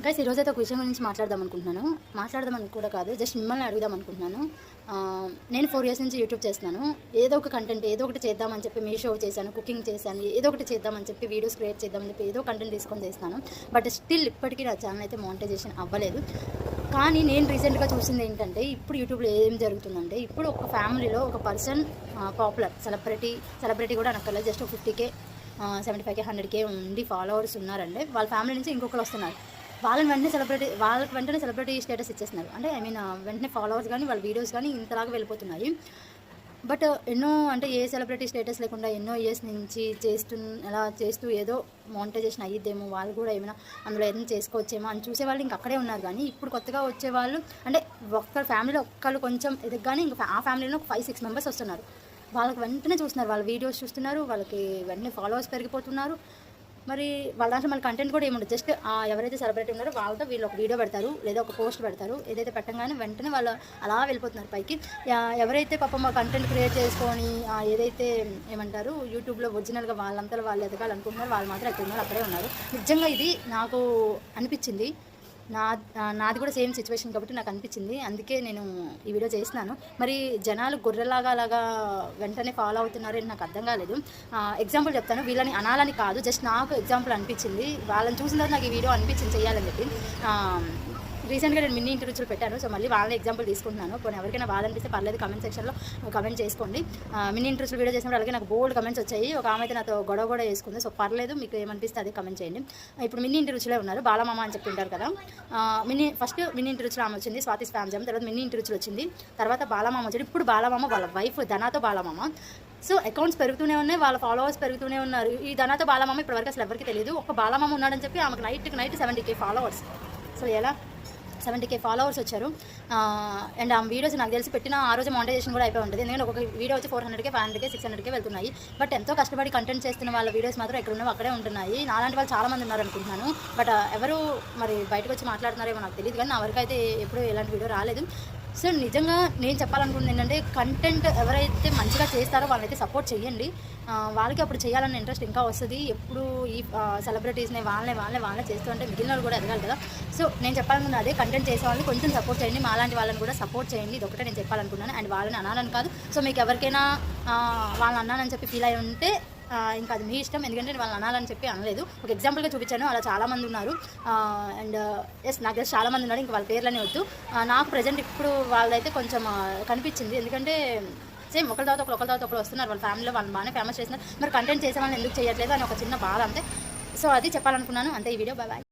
Guys ఈరోజైతే ఒక విషయం గురించి మాట్లాడదామని కూడా కాదు, జస్ట్ మిమ్మల్ని అడుగుదాం అనుకుంటున్నాను. నేను 4 ఇయర్స్ నుంచి యూట్యూబ్ చేస్తున్నాను. ఏదో ఒక కంటెంట్ ఏదో ఒకటి చేద్దామని చెప్పి మీ షో చేశాను, కుకింగ్ చేశాను, ఏదో ఒకటి చేద్దామని చెప్పి వీడియోస్ క్రియేట్ చేద్దామని చెప్పి ఏదో కంటెంట్ తీసుకొని చేస్తాను. బట్ స్టిల్ ఇప్పటికీ నా ఛానల్ అయితే మానిటైజేషన్ అవ్వలేదు. కానీ నేను రీసెంట్గా చూసింది ఏంటంటే, ఇప్పుడు యూట్యూబ్లో ఏం జరుగుతుందంటే, ఇప్పుడు ఒక ఫ్యామిలీలో ఒక పర్సన్ పాపులర్ సెలబ్రిటీ కూడా అనక్కర్లేదు, జస్ట్ 50K 75K 100K ఉండి ఫాలోవర్స్ ఉన్నారంటే వాళ్ళ ఫ్యామిలీ నుంచి ఇంకొకరు వస్తున్నారు. వాళ్ళకి వెంటనే సెలబ్రిటీ స్టేటస్ ఇచ్చేస్తున్నారు. అంటే వెంటనే ఫాలోవర్స్ కానీ వాళ్ళ వీడియోస్ కానీ ఇంతలాగా వెళ్ళిపోతున్నాయి. బట్ ఏ సెలబ్రిటీ స్టేటస్ లేకుండా ఎన్నో ఇయర్స్ నుంచి అలా చేస్తూ ఏదో మానిటైజేషన్ అయ్యిద్దేమో, వాళ్ళు కూడా ఏమైనా అందులో ఏదైనా చేసుకోవచ్చేమో అని చూసేవాళ్ళు ఇంక అక్కడే ఉన్నారు. కానీ ఇప్పుడు కొత్తగా వచ్చేవాళ్ళు అంటే ఒక్క ఫ్యామిలీలో ఒక్కళ్ళు కొంచెం ఎదగగానే ఇంకా ఆ ఫ్యామిలీలో 5-6 మెంబర్స్ వస్తున్నారు. వాళ్ళకి వెంటనే చూస్తున్నారు, వాళ్ళ వీడియోస్ చూస్తున్నారు, వాళ్ళకి వెంటనే ఫాలోవర్స్ పెరిగిపోతున్నారు. మరి వాళ్ళ దాంట్లో మళ్ళీ కంటెంట్ కూడా ఏముండదు, జస్ట్ ఎవరైతే సెలబ్రిటీ ఉన్నారో వాళ్ళతో వీళ్ళు ఒక వీడియో పెడతారు లేదా ఒక పోస్ట్ పెడతారు. ఏదైతే పెట్టగానే వెంటనే వాళ్ళు అలా వెళ్ళిపోతున్నారు పైకి. ఎవరైతే పాపం మా కంటెంట్ క్రియేట్ చేసుకొని ఏదైతే ఏమంటారు యూట్యూబ్లో ఒరిజినల్గా వాళ్ళంతా వాళ్ళు ఎదగాలనుకుంటున్నారు, వాళ్ళు మాత్రం ఎక్కడ ఉన్నారు అక్కడే ఉన్నారు. నిజంగా ఇది నాకు అనిపించింది. నాది కూడా సేమ్ సిచ్యువేషన్ కాబట్టి నాకు అనిపించింది. అందుకే నేను ఈ వీడియో చేస్తున్నాను. మరి జనాలు గొర్రెలాగా అలాగా వెంటనే ఫాలో అవుతున్నారు అని నాకు అర్థం కాలేదు. ఎగ్జాంపుల్ చెప్తాను, వీళ్ళని అనాలని కాదు, జస్ట్ నాకు ఎగ్జాంపుల్ అనిపించింది. వాళ్ళని చూసిన తర్వాత నాకు ఈ వీడియో అనిపించింది చేయాలని చెప్పి. రీసెంట్గా నేను మినీ ఇంటర్వ్యూలు పెట్టాను, సో మళ్ళీ వాళ్ళని ఎగ్జాంపుల్ తీసుకుంటున్నాను. కొన్ని ఎవరికైనా బాధనిపిస్తే పర్లేదు, కమెంట్ సెక్షన్లో కమెంట్ చేసుకోండి. మినీ ఇంటర్వ్యూలు వీడియో చేసినప్పుడు అలాగే నాకు బోల్డ్ కమెంట్స్ వచ్చాయి. ఒక ఆమె అయితే నాతో గొడవ కూడా చేసుకుంది. సో పర్లేదు, మీకు ఏమనిపిస్తే అదే కమెంట్ చేయండి. ఇప్పుడు మినీ ఇంటర్వ్యూలే ఉన్నారు, బాలమామ అని చెప్తుంటారు కదా. ఫస్ట్ మినీ ఇంటర్వ్యూలో ఆమె వచ్చింది, స్వాతి స్పామ్జామ్. తర్వాత మినీ ఇంటర్వ్యూలు వచ్చింది, తర్వాత బాలమామ వచ్చాడు. ఇప్పుడు బాలమామ వాళ్ళ వైఫ్ ధనాతో బాలమామ. సో అకౌంట్స్ పెరుగుతూనే ఉన్నాయి, వాళ్ళ ఫాలోవర్స్ పెరుగుతూనే ఉన్నారు. ఈ ధనాతో బాలమామ ఇప్పటివరకు అసలు ఎవరికి తెలియదు. ఒక బాలమామ ఉన్నాడని చెప్పి ఆమెకు నైట్ 70K ఫాలోవర్స్. సో ఎలా 70K ఫాలోవర్స్ వచ్చారు. అండ్ ఆ వీడియోస్ నాకు తెలిసి పెట్టిన ఆ రోజు మానిటైజేషన్ కూడా అయిపోయి ఉంటుంది. ఎందుకంటే ఒక వీడియో వచ్చి 400K 500K 600K వెళ్తున్నాయి. బట్ ఎంతో కష్టపడి కంటెంట్ చేస్తున్న వాళ్ళ వీడియోస్ మాత్రం ఎక్కడ ఉన్నాయో అక్కడే ఉంటున్నాయి. నాలాంటి వాళ్ళు చాలామంది ఉన్నారు అనుకుంటున్నాను. బట్ ఎవరు మరి బయటకు వచ్చి మాట్లాడుతున్నారేమో నాకు తెలియదు, కానీ నా వరకు అయితే ఎప్పుడూ ఎలాంటి వీడియో రాలేదు. సో నిజంగా నేను చెప్పాలనుకుంటుంది ఏంటంటే, కంటెంట్ ఎవరైతే మంచిగా చేస్తారో వాళ్ళైతే సపోర్ట్ చేయండి. వాళ్ళకి అప్పుడు చేయాలన్న ఇంట్రెస్ట్ ఇంకా వస్తుంది. ఎప్పుడు ఈ సెలబ్రిటీస్ని వాళ్ళే చేస్తూ ఉంటే మిగిలిన వాళ్ళు కూడా ఎదగాలి కదా. సో నేను చెప్పాలనుకున్నా అదే, కంటెంట్ చేసే వాళ్ళని కొంచెం సపోర్ట్ చేయండి, మాలాంటి వాళ్ళని కూడా సపోర్ట్ చేయండి. ఇది ఒకటే నేను చెప్పాలనుకున్నాను. అండ్ వాళ్ళని అనాలని కాదు. సో మీకు ఎవరికైనా వాళ్ళని అన్నానని చెప్పి ఫీల్ అయి ఉంటే ఇంకా అది మీ ఇష్టం, ఎందుకంటే నేను వాళ్ళని అనాలని చెప్పి అనలేదు, ఒక ఎగ్జాంపుల్గా చూపించాను. అలా చాలామంది ఉన్నారు. అండ్ నాకు తెలిసి చాలామంది ఉన్నారు, ఇంకా వాళ్ళ పేర్లని వద్దు. నాకు ప్రజెంట్ ఇప్పుడు వాళ్ళైతే కొంచెం కనిపించింది. ఎందుకంటే సేమ్ ఒకరి తర్వాత ఒకరు వస్తున్నారు, వాళ్ళ ఫ్యామిలీలో వాళ్ళు బాగానే ఫేమస్ చేస్తున్నారు. మరి కంటెంట్ చేసే వాళ్ళని ఎందుకు చేయట్లేదు అని ఒక చిన్న బాధ అంతే. సో అది చెప్పాలనుకున్నాను అంతే. ఈ వీడియో బాయ్.